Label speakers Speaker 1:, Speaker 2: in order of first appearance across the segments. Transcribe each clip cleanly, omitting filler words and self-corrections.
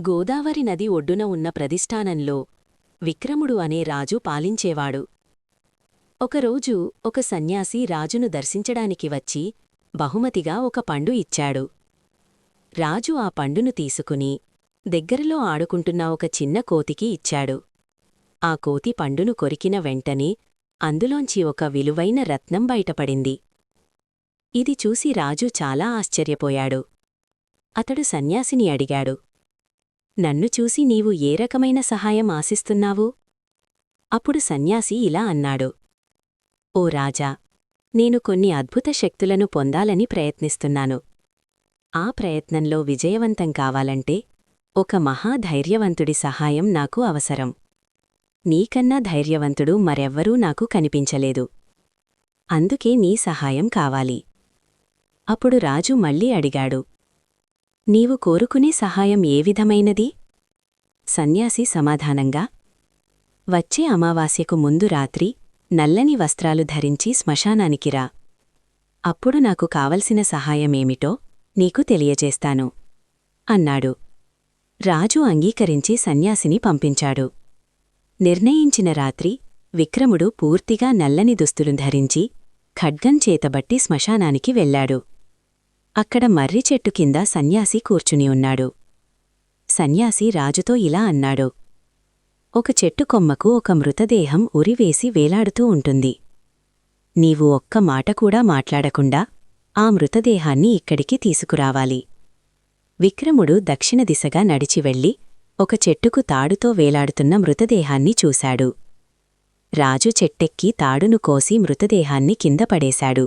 Speaker 1: గోదావరి నది ఒడ్డున ఉన్న ప్రతిష్ఠానంలో విక్రముడు అనే రాజు పాలించేవాడు. ఒకరోజు ఒక సన్యాసి రాజును దర్శించడానికి వచ్చి బహుమతిగా ఒక పండు ఇచ్చాడు. రాజు ఆ పండును తీసుకుని దగ్గరలో ఆడుకుంటున్న ఒక చిన్న కోతికి ఇచ్చాడు. ఆ కోతి పండును కొరికిన వెంటనే అందులోంచి ఒక విలువైన రత్నం బయటపడింది. ఇది చూసి రాజు చాలా ఆశ్చర్యపోయాడు. అతడు సన్యాసిని అడిగాడు, నన్ను చూసి నీవు ఏ రకమైన సహాయం ఆశిస్తున్నావు? అప్పుడు సన్యాసి ఇలా అన్నాడు, ఓ రాజా, నేను కొన్ని అద్భుత శక్తులను పొందాలని ప్రయత్నిస్తున్నాను. ఆ ప్రయత్నంలో విజయవంతం కావాలంటే ఒక మహాధైర్యవంతుడి సహాయం నాకు అవసరం. నీకన్నా ధైర్యవంతుడు మరెవ్వరూ నాకు కనిపించలేదు. అందుకే నీ సహాయం కావాలి. అప్పుడు రాజు మళ్ళీ అడిగాడు, నీవు కోరుకునే సహాయం ఏ విధమైనది? సన్యాసి సమాధానంగా, వచ్చే అమావాస్యకు ముందు రాత్రి నల్లని వస్త్రాలు ధరించి శ్మశానానికి రా. అప్పుడు నాకు కావలసిన సహాయమేమిటో నీకు తెలియజేస్తాను అన్నాడు. రాజు అంగీకరించి సన్యాసిని పంపించాడు. నిర్ణయించిన రాత్రి విక్రముడు పూర్తిగా నల్లని దుస్తులు ధరించి ఖడ్గం చేతబట్టి శ్మశానానికి వెళ్లాడు. అక్కడ మర్రి చెట్టు కింద సన్యాసి కూర్చుని ఉన్నాడు. సన్యాసి రాజుతో ఇలా అన్నాడు, ఒక చెట్టు కొమ్మకు ఒక మృతదేహం ఉరివేసి వేలాడుతూ ఉంటుంది. నీవు ఒక్క మాట కూడా మాట్లాడకుండా ఆ మృతదేహాన్ని ఇక్కడికి తీసుకురావాలి. విక్రముడు దక్షిణ దిశగా నడిచి వెళ్లి ఒక చెట్టుకు తాడుతో వేలాడుతున్న మృతదేహాన్ని చూశాడు. రాజు చెట్టెక్కి తాడును కోసి మృతదేహాన్ని కింద పడేశాడు.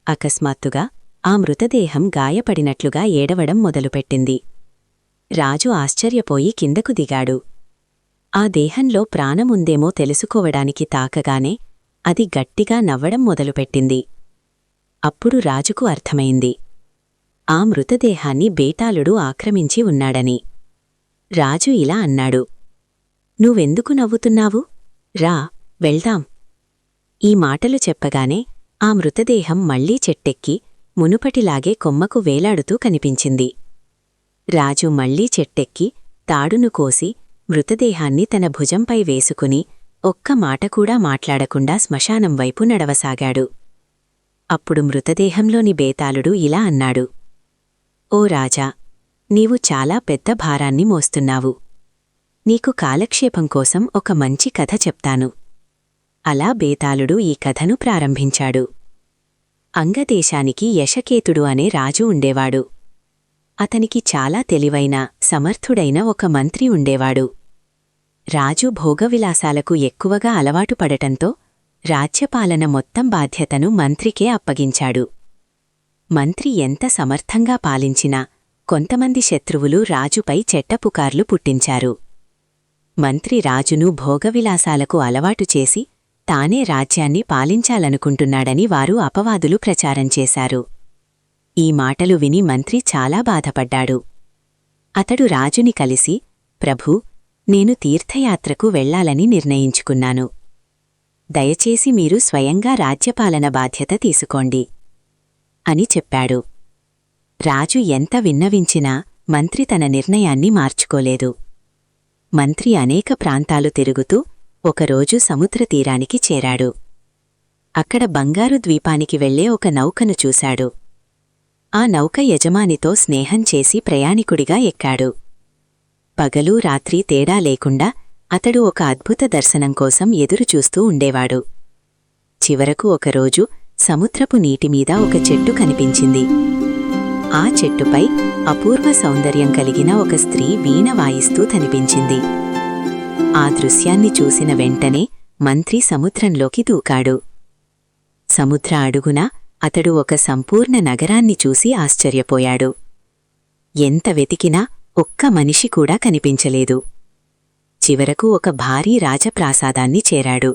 Speaker 1: అకస్మాత్తుగా ఆ మృతదేహం గాయపడినట్లుగా ఏడవడం మొదలుపెట్టింది. రాజు ఆశ్చర్యపోయి కిందకు దిగాడు. ఆ దేహంలో ప్రాణముందేమో తెలుసుకోవడానికి తాకగానే అది గట్టిగా నవ్వడం మొదలుపెట్టింది. అప్పుడు రాజుకు అర్థమైంది, ఆ మృతదేహాన్ని బేతాళుడు ఆక్రమించి ఉన్నాడని. రాజు ఇలా అన్నాడు, నువ్వెందుకు నవ్వుతున్నావు? రా, వెళ్దాం. ఈ మాటలు చెప్పగానే ఆ మృతదేహం మళ్లీ చెట్టెక్కి మునుపటిలాగే కొమ్మకు వేలాడుతూ కనిపించింది. రాజు మళ్లీ చెట్టెక్కి తాడును కోసి మృతదేహాన్ని తన భుజంపై వేసుకుని ఒక్క మాటకూడా మాట్లాడకుండా శ్మశానం వైపు నడవసాగాడు. అప్పుడు మృతదేహంలోని బేతాళుడు ఇలా అన్నాడు, ఓ రాజా, నీవు చాలా పెద్ద భారాన్ని మోస్తున్నావు. నీకు కాలక్షేపం కోసం ఒక మంచి కథ చెప్తాను. అలా బేతాళుడు ఈ కథను ప్రారంభించాడు. అంగదేశానికి యశకేతుడు అనే రాజు ఉండేవాడు. అతనికి చాలా తెలివైన, సమర్థుడైన ఒక మంత్రి ఉండేవాడు. రాజు భోగవిలాసాలకు ఎక్కువగా అలవాటు పడటంతో రాజ్యపాలన మొత్తం బాధ్యతను మంత్రికే అప్పగించాడు. మంత్రి ఎంత సమర్థంగా పాలించినా కొంతమంది శత్రువులు రాజుపై చెట్టపుకార్లు పుట్టించారు. మంత్రి రాజును భోగవిలాసాలకు అలవాటు చేసి తానే రాజ్యాన్ని పాలించాలనుకుంటున్నాడని వారు అపవాదులు ప్రచారం చేశారు. ఈ మాటలు విని మంత్రి చాలా బాధపడ్డాడు. అతడు రాజుని కలిసి, ప్రభూ, నేను తీర్థయాత్రకు వెళ్లాలని నిర్ణయించుకున్నాను. దయచేసి మీరు స్వయంగా రాజ్యపాలన బాధ్యత తీసుకోండి అని చెప్పాడు. రాజు ఎంత విన్నవించినా మంత్రి తన నిర్ణయాన్ని మార్చుకోలేదు. మంత్రి అనేక ప్రాంతాలు తిరుగుతూ ఒకరోజు సముద్రతీరానికి చేరాడు. అక్కడ బంగారు ద్వీపానికి వెళ్లే ఒక నౌకను చూశాడు. ఆ నౌక యజమానితో స్నేహం చేసి ప్రయాణికుడిగా ఎక్కాడు. పగలు రాత్రి తేడా లేకుండా అతడు ఒక అద్భుత దర్శనం కోసం ఎదురుచూస్తూ ఉండేవాడు. చివరకు ఒకరోజు సముద్రపు నీటిమీద ఒక చెట్టు కనిపించింది. ఆ చెట్టుపై అపూర్వ సౌందర్యం కలిగిన ఒక స్త్రీ వీణ వాయిస్తూ కనిపించింది. ఆ దృశ్యాన్ని చూసిన వెంటనే మంత్రి సముద్రంలోకి దూకాడు. సముద్ర అడుగున అతడు ఒక సంపూర్ణ నగరాన్ని చూసి ఆశ్చర్యపోయాడు. ఎంత వెతికినా ఒక్క మనిషి కూడా కనిపించలేదు. చివరకు ఒక భారీ రాజప్రాసాదాన్ని చేరాడు.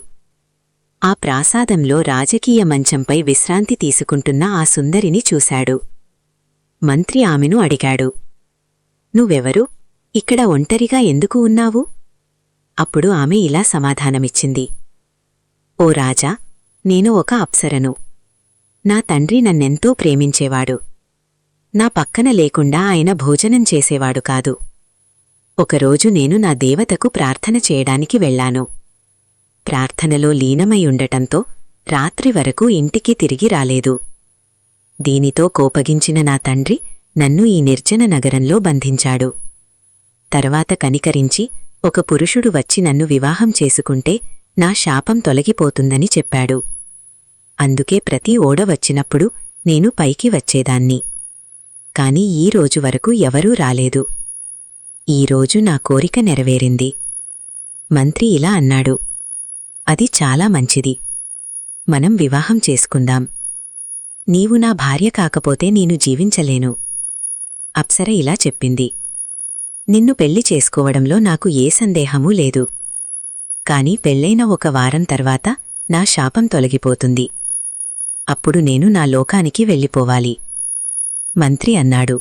Speaker 1: ఆ ప్రాసాదంలో రాజకీయ మంచంపై విశ్రాంతి తీసుకుంటున్న ఆ సుందరిని చూశాడు. మంత్రి ఆమెను అడిగాడు, నువ్వెవరు? ఇక్కడ ఒంటరిగా ఎందుకు ఉన్నావు? అప్పుడు ఆమె ఇలా సమాధానమిచ్చింది, ఓ రాజా, నేను ఒక అప్సరను. నా తండ్రి నన్నెంతో ప్రేమించేవాడు. నా పక్కన లేకుండా ఆయన భోజనం చేసేవాడు కాదు. ఒకరోజు నేను నా దేవతకు ప్రార్థన చేయడానికి వెళ్ళాను. ప్రార్థనలో లీనమై ఉండటంతో రాత్రి వరకు ఇంటికి తిరిగి రాలేదు. దీనితో కోపగించిన నా తండ్రి నన్ను ఈ నిర్జన నగరంలో బంధించాడు. తర్వాత కనికరించి ఒక పురుషుడు వచ్చి నన్ను వివాహం చేసుకుంటే నా శాపం తొలగిపోతుందని చెప్పాడు. అందుకే ప్రతి ఓడ వచ్చినప్పుడు నేను పైకి వచ్చేదాన్ని. కాని ఈ రోజు వరకు ఎవరూ రాలేదు. ఈరోజు నా కోరిక నెరవేరింది. మంత్రి ఇలా అన్నాడు, అది చాలా మంచిది. మనం వివాహం చేసుకుందాం. నీవు నా భార్య కాకపోతే నేను జీవించలేను. అప్సర ఇలా చెప్పింది. నిన్ను పెళ్లి చేసుకోవడంలో నాకు ఏ సందేహమూ లేదు. కాని పెళ్లైన ఒక వారం తర్వాత నా శాపం తొలగిపోతుంది. అప్పుడు నేను నా లోకానికి వెళ్ళిపోవాలి. మంత్రి అన్నాడు,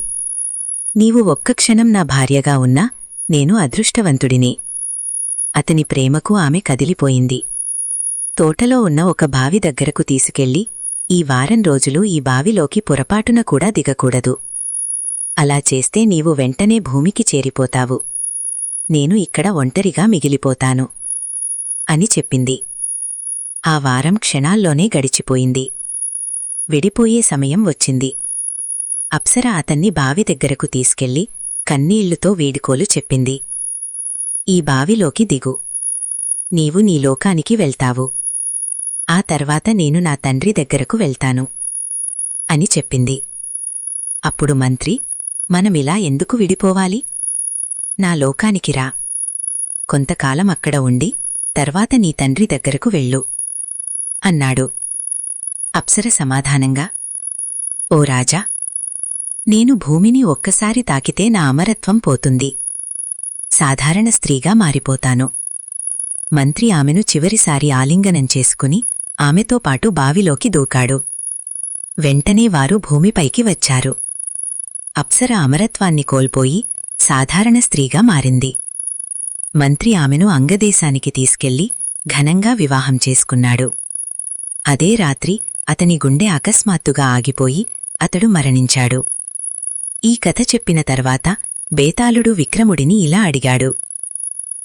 Speaker 1: నీవు ఒక్క క్షణం నా భార్యగా ఉన్నా నేను అదృష్టవంతుడినే. అతని ప్రేమకు ఆమె కదిలిపోయింది. తోటలో ఉన్న ఒక బావి దగ్గరకు తీసుకెళ్లి, ఈ వారం రోజులు ఈ బావిలోకి పొరపాటున కూడా దిగకూడదు. అలా చేస్తే నీవు వెంటనే భూమికి చేరిపోతావు. నేను ఇక్కడ ఒంటరిగా మిగిలిపోతాను అని చెప్పింది. ఆ వారం క్షణాల్లోనే గడిచిపోయింది. విడిపోయే సమయం వచ్చింది. అప్సర అతన్ని బావి దగ్గరకు తీసుకెళ్లి కన్నీళ్లుతో వీడుకోలు చెప్పింది. ఈ బావిలోకి దిగు. నీవు నీ లోకానికి వెళ్తావు. ఆ తర్వాత నేను నా తండ్రి దగ్గరకు వెళ్తాను అని చెప్పింది. అప్పుడు మంత్రి, మనమిలా ఎందుకు విడిపోవాలి? నా లోకానికి రా. కొంతకాలం అక్కడ ఉండి తర్వాత నీ తండ్రి దగ్గరకు వెళ్ళు అన్నాడు. అప్సర సమాధానంగా, ఓ రాజా, నేను భూమిని ఒక్కసారి తాకితే నా అమరత్వం పోతుంది. సాధారణ స్త్రీగా మారిపోతాను. మంత్రి ఆమెను చివరిసారి ఆలింగనం చేసుకుని ఆమెతో పాటు బావిలోకి దూకాడు. వెంటనే వారు భూమిపైకి వచ్చారు. అప్సర అమరత్వాన్ని కోల్పోయి సాధారణ స్త్రీగా మారింది. మంత్రి ఆమెను అంగదేశానికి తీసుకెళ్లి ఘనంగా వివాహం చేసుకున్నాడు. అదే రాత్రి అతని గుండె అకస్మాత్తుగా ఆగిపోయి అతడు మరణించాడు. ఈ కథ చెప్పిన తర్వాత బేతాళుడు విక్రముడిని ఇలా అడిగాడు,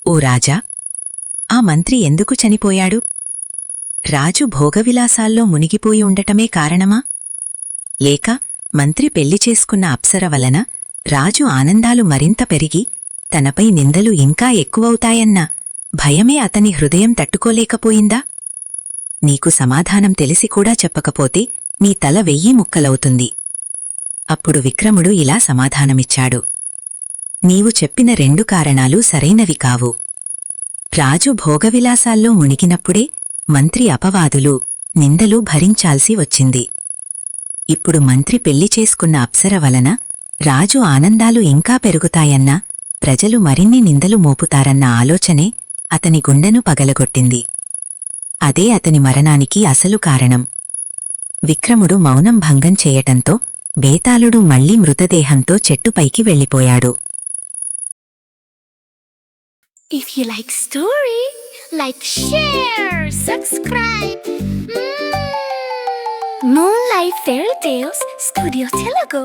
Speaker 1: ఓ రాజా, ఆ మంత్రి ఎందుకు చనిపోయాడు? రాజు భోగవిలాసాల్లో మునిగిపోయి ఉండటమే కారణమా? లేక మంత్రి పెళ్లి చేసుకున్న అప్సర వలన రాజు ఆనందాలు మరింత పెరిగి తనపై నిందలు ఇంకా ఎక్కువవుతాయన్న భయమే అతని హృదయం తట్టుకోలేకపోయిందా? నీకు సమాధానం తెలిసి కూడా చెప్పకపోతే నీ తల 1000 ముక్కలవుతుంది. అప్పుడు విక్రముడు ఇలా సమాధానమిచ్చాడు, నీవు చెప్పిన 2 కారణాలు సరైనవి కావు. రాజు భోగవిలాసాల్లో మునిగినప్పుడే మంత్రి అపవాదులు, నిందలు భరించాల్సి వచ్చింది. ఇప్పుడు మంత్రి పెళ్లి చేసుకున్న అప్సర వలన రాజు ఆనందాలు ఇంకా పెరుగుతాయన్నా ప్రజలు మరిన్ని నిందలు మోపుతారన్న ఆలోచనే అతని గుండెను పగలగొట్టింది. అదే అతని మరణానికి అసలు కారణం. విక్రముడు మౌనం భంగం చేయటంతో బేతాళుడు మళ్లీ మృతదేహంతో చెట్టుపైకి వెళ్ళిపోయాడు.
Speaker 2: If you like story, like, share, subscribe. Moonlight Fairy Tales Studio Telugu.